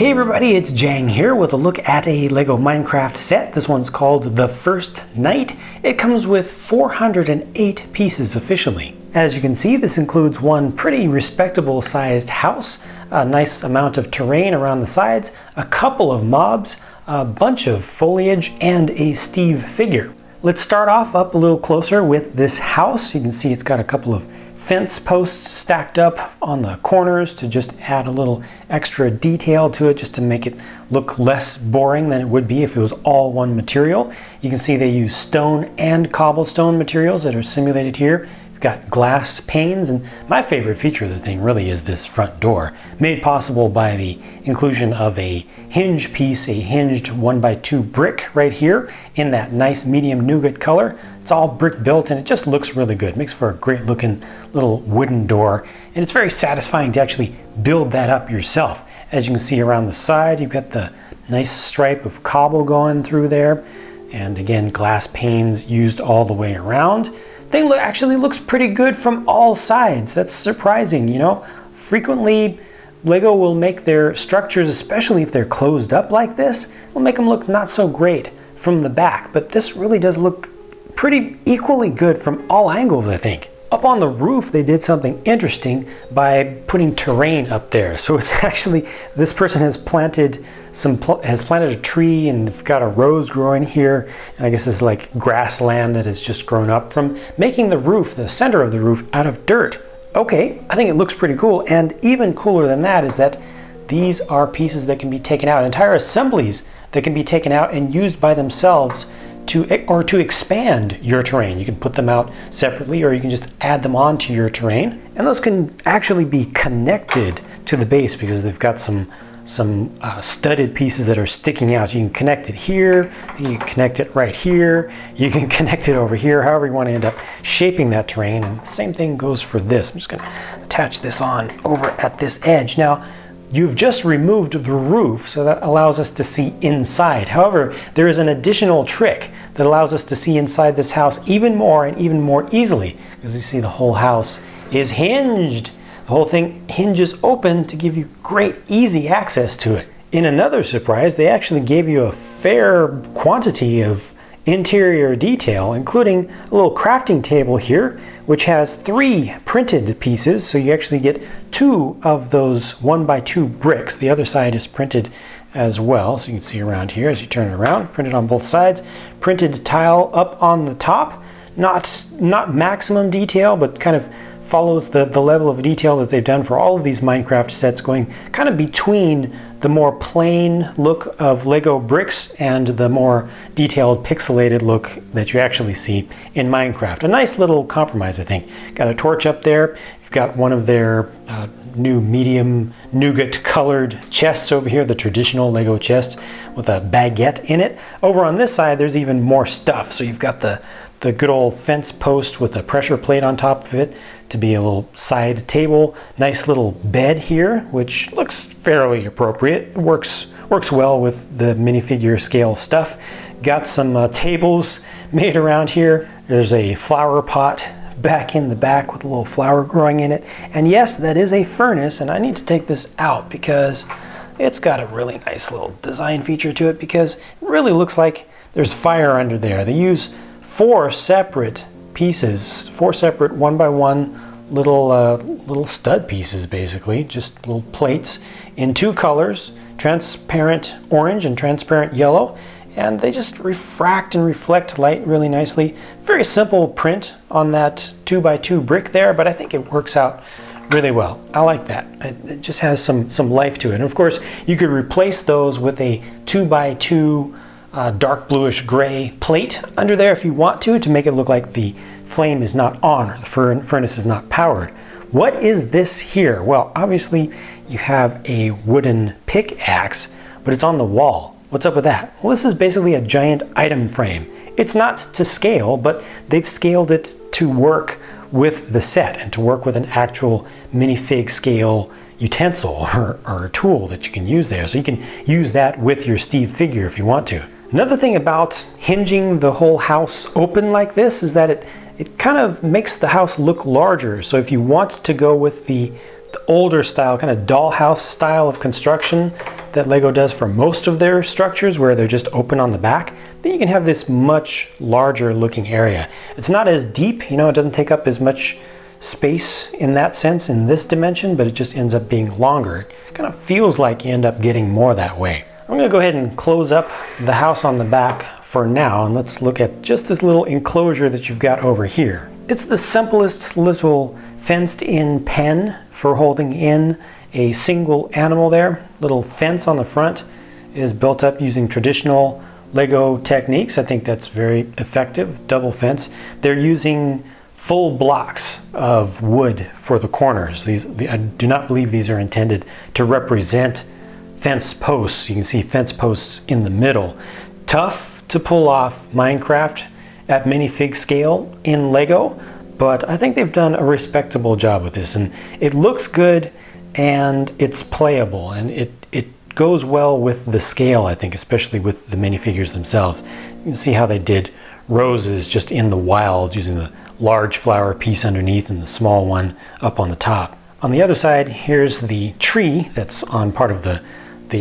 Hey everybody, it's Jang here with a look at a LEGO Minecraft set. This one's called The First Night. It comes with 408 pieces officially. As you can see, this includes one pretty respectable sized house, a nice amount of terrain around the sides, a couple of mobs, a bunch of foliage, and a Steve figure. Let's start off up a little closer with this house. You can see it's got a couple of fence posts stacked up on the corners to just add a little extra detail to it, just to make it look less boring than it would be if it was all one material. You can see they use stone and cobblestone materials that are simulated here. You've got glass panes, and my favorite feature of the thing really is this front door, made possible by the inclusion of a hinge piece, a hinged 1x2 brick right here in that nice medium nougat color. It's all brick built and it just looks really good. It makes for a great looking little wooden door, and it's very satisfying to actually build that up yourself. As you can see around the side, you've got the nice stripe of cobble going through there, and again glass panes used all the way around. Thing actually looks pretty good from all sides. That's surprising, you know. Frequently LEGO will make their structures, especially if they're closed up like this, will make them look not so great from the back, but this really does look pretty equally good from all angles, I think. Up on the roof, they did something interesting by putting terrain up there. So it's actually, this person has planted a tree, and they've got a rose growing here, and I guess this is like grassland that has just grown up from making the roof, the center of the roof, out of dirt. Okay, I think it looks pretty cool, and even cooler than that is that these are pieces that can be taken out, entire assemblies that can be taken out and used by themselves to expand your terrain. You can put them out separately, or you can just add them onto your terrain. And those can actually be connected to the base because they've got some studded pieces that are sticking out. You can connect it here, you can connect it right here, you can connect it over here, however you want to end up shaping that terrain. And the same thing goes for this. I'm just going to attach this on over at this edge. Now, you've just removed the roof, so that allows us to see inside. However, there is an additional trick that allows us to see inside this house even more and even more easily. As you see, the whole house is hinged. The whole thing hinges open to give you great, easy access to it. In another surprise, they actually gave you a fair quantity of interior detail, including a little crafting table here, which has 3 printed pieces. So you actually get 2 of those 1x2 bricks. The other side is printed as well. So you can see around here as you turn it around, printed on both sides. Printed tile up on the top, not maximum detail, but kind of follows the level of detail that they've done for all of these Minecraft sets, going kind of between the more plain look of LEGO bricks and the more detailed pixelated look that you actually see in Minecraft. A nice little compromise, I think. Got a torch up there. You've got one of their new medium nougat colored chests over here, the traditional LEGO chest with a baguette in it. Over on this side, there's even more stuff. So you've got the good old fence post with a pressure plate on top of it to be a little side table. Nice little bed here, which looks fairly appropriate. It works well with the minifigure scale stuff. Got some tables made around here. There's a flower pot back in the back with a little flower growing in it. And yes, that is a furnace, and I need to take this out because it's got a really nice little design feature to it, because it really looks like there's fire under there. They use 4 separate pieces, 4 separate 1x1 little stud pieces, basically, just little plates in 2 colors, transparent orange and transparent yellow, and they just refract and reflect light really nicely. Very simple print on that 2x2 brick there, but I think it works out really well. I like that. It just has some life to it. And of course, you could replace those with a 2x2 dark bluish gray plate under there if you want to make it look like the flame is not on, or the furnace is not powered. What is this here? Well, obviously you have a wooden pickaxe, but it's on the wall. What's up with that? Well, this is basically a giant item frame. It's not to scale, but they've scaled it to work with the set and to work with an actual minifig scale utensil or tool that you can use there. So you can use that with your Steve figure if you want to. Another thing about hinging the whole house open like this is that it kind of makes the house look larger. So if you want to go with the older style, kind of dollhouse style of construction, that Lego does for most of their structures, where they're just open on the back, then you can have this much larger looking area. It's not as deep, you know, it doesn't take up as much space in that sense in this dimension, but it just ends up being longer. It kind of feels like you end up getting more that way. I'm going to go ahead and close up the house on the back for now, and let's look at just this little enclosure that you've got over here. It's the simplest little fenced in pen for holding in a single animal there. Little fence on the front is built up using traditional Lego techniques. I think that's very effective, double fence. They're using full blocks of wood for the corners. I do not believe these are intended to represent fence posts. You can see fence posts in the middle. Tough to pull off Minecraft at minifig scale in Lego, but I think they've done a respectable job with this, and it looks good and it's playable, and it goes well with the scale, I think, especially with the minifigures themselves. You can see how they did roses just in the wild using the large flower piece underneath and the small one up on the top. On the other side, here's the tree that's on part of the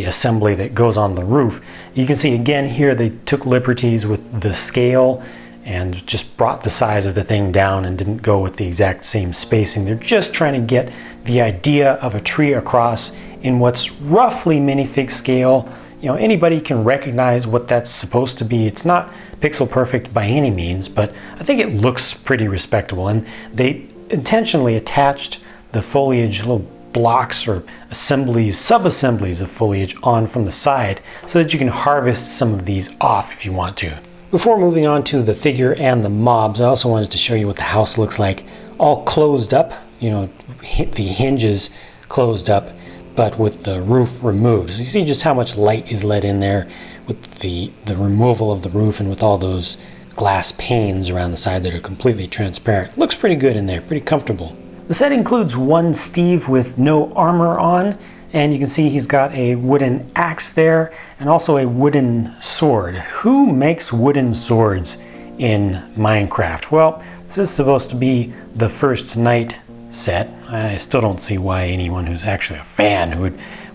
assembly that goes on the roof. You can see again here they took liberties with the scale and just brought the size of the thing down and didn't go with the exact same spacing. They're just trying to get the idea of a tree across in what's roughly minifig scale. You know, anybody can recognize what that's supposed to be. It's not pixel perfect by any means, but I think it looks pretty respectable. And they intentionally attached the foliage, little blocks or assemblies, sub-assemblies of foliage on from the side so that you can harvest some of these off if you want to. Before moving on to the figure and the mobs, I also wanted to show you what the house looks like. All closed up, you know, the hinges closed up, but with the roof removed. So you see just how much light is let in there with the removal of the roof and with all those glass panes around the side that are completely transparent. Looks pretty good in there, pretty comfortable. The set includes one Steve with no armor on, and you can see he's got a wooden axe there and also a wooden sword. Who makes wooden swords in Minecraft? Well, this is supposed to be the first night set. I still don't see why anyone who's actually a fan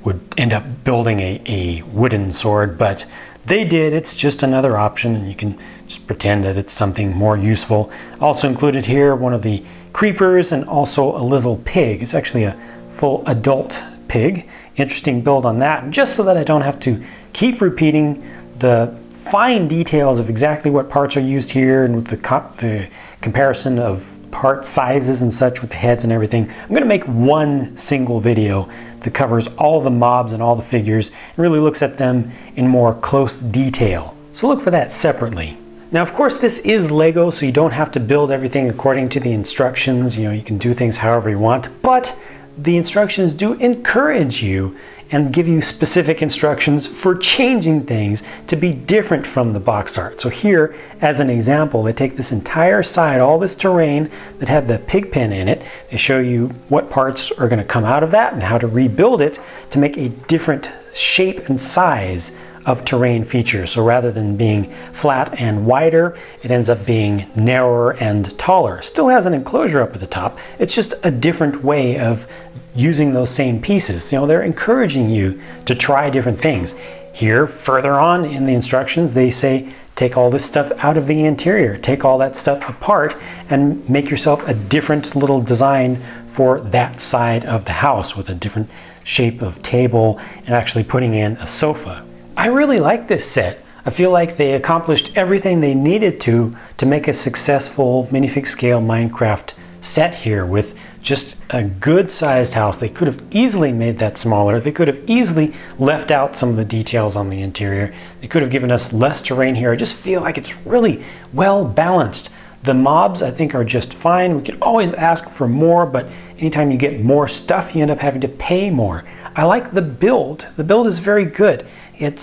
would end up building a wooden sword, but they did. It's just another option, and you can just pretend that it's something more useful. Also included here, one of the creepers and also a little pig. It's actually a full adult pig. Interesting build on that, and just so that I don't have to keep repeating the fine details of exactly what parts are used here and with the comparison of part sizes and such with the heads and everything, I'm going to make one single video that covers all the mobs and all the figures and really looks at them in more close detail. So look for that separately. Now, of course, this is Lego, so you don't have to build everything according to the instructions. You know, you can do things however you want, but the instructions do encourage you and give you specific instructions for changing things to be different from the box art. So here, as an example, they take this entire side, all this terrain that had the pig pen in it, they show you what parts are going to come out of that and how to rebuild it to make a different shape and size of terrain features. So rather than being flat and wider, it ends up being narrower and taller. Still has an enclosure up at the top. It's just a different way of using those same pieces. You know, they're encouraging you to try different things. Here, further on in the instructions, they say, take all this stuff out of the interior, take all that stuff apart and make yourself a different little design for that side of the house with a different shape of table and actually putting in a sofa. I really like this set. I feel like they accomplished everything they needed to make a successful minifig scale Minecraft set here with just a good sized house. They could have easily made that smaller. They could have easily left out some of the details on the interior. They could have given us less terrain here. I just feel like it's really well balanced. The mobs, I think, are just fine. We can always ask for more, but anytime you get more stuff, you end up having to pay more. I like the build. The build is very good. It's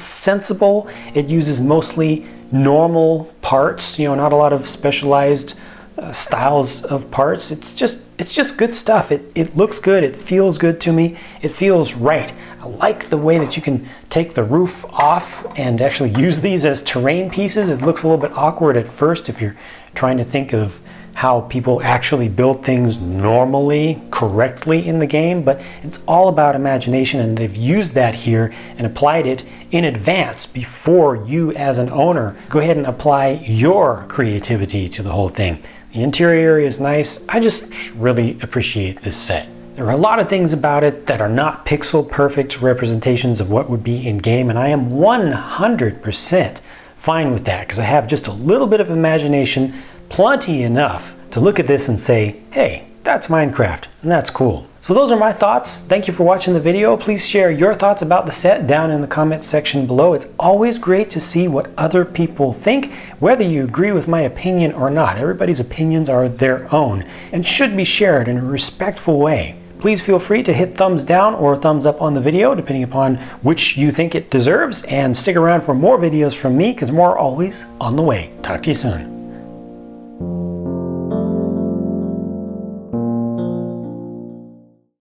sensible. It uses mostly normal parts, you know, not a lot of specialized styles of parts. It's just good stuff. It looks good. It feels good to me. It feels right. I like the way that you can take the roof off and actually use these as terrain pieces. It looks a little bit awkward at first if you're trying to think of how people actually build things normally, correctly in the game, but it's all about imagination, and they've used that here and applied it in advance before you as an owner go ahead and apply your creativity to the whole thing. The interior area is nice. I just really appreciate this set. There are a lot of things about it that are not pixel perfect representations of what would be in game, and I am 100% fine with that because I have just a little bit of imagination, plenty enough to look at this and say, hey, that's Minecraft, and that's cool. So those are my thoughts. Thank you for watching the video. Please share your thoughts about the set down in the comment section below. It's always great to see what other people think, whether you agree with my opinion or not. Everybody's opinions are their own and should be shared in a respectful way. Please feel free to hit thumbs down or thumbs up on the video, depending upon which you think it deserves, and stick around for more videos from me, because more are always on the way. Talk to you soon.